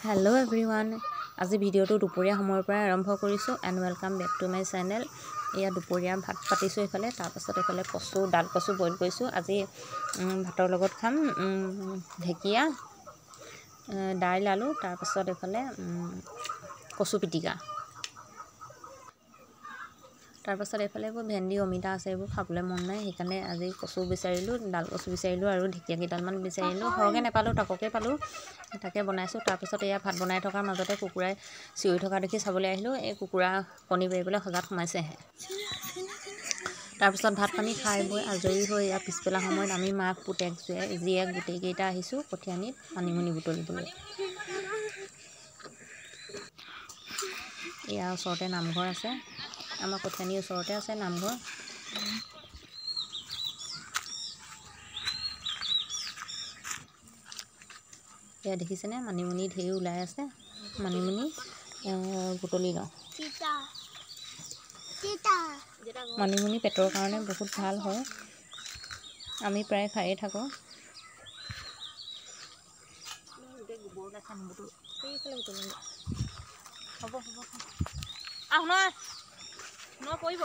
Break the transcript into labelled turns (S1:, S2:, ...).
S1: Hello everyone आज ভিডিঅ'টো দুপৰীয়া সময়ৰ পৰা আৰম্ভ কৰিছো and welcome back to my channel. এয়া দুপৰীয়া ভাত পাতিছো এফালে তাৰ পাছত এফালে কচু ডাল কচু বইল কৰিছো। আজি ভাতৰ লগত খাম ঢেকিয়া দাইল আলু তাৰ পাছত এফালে কচু পিটিকা তাৰ পাছত এফালে ভেন্দি অমিতা আছে এইবোৰ খাবলৈ মন নাই সেইকাৰণে আজি কচু বিচাৰিলোঁ ডাল কচু বিচাৰিলোঁ আৰু ঢেকিয়া কেইডালমান বিচাৰিলোঁ সৰহকৈ নাপালোঁ তাককে পালোঁ তাকে বনাইছোঁ। তাৰ পাছত এয়া ভাত বনাই থকাৰ মাজতে কুকুৰাই চিঞৰি থকা দেখি চাবলৈ আহিলোঁ। এই কুকুৰা কণী পাৰিবলৈ সজাত সোমাইছেহে। তাৰপিছত ভাত পানী খাই বৈ আজৰি হৈ এয়া পিছবেলা সময়ত আমি মাক পুতেক জীয়েক গোটেইকেইটা আহিছোঁ কঠীয়ানীত মানিমুনি বুটলিবলৈ। ইয়াৰ ওচৰতে নামঘৰ আছে, আমাৰ কঠীয়ানীৰ ওচৰতে আছে নামঘৰ। এয়া দেখিছেনে মানিমুনি ঢেৰ ওলাই আছে, মানিমুনি বুটলি লওঁ। মানিমুনি পেটৰ কাৰণে বহুত ভাল হয়, আমি প্ৰায় খায়ে থাকোঁ। হ'ব হ'ব পৰিব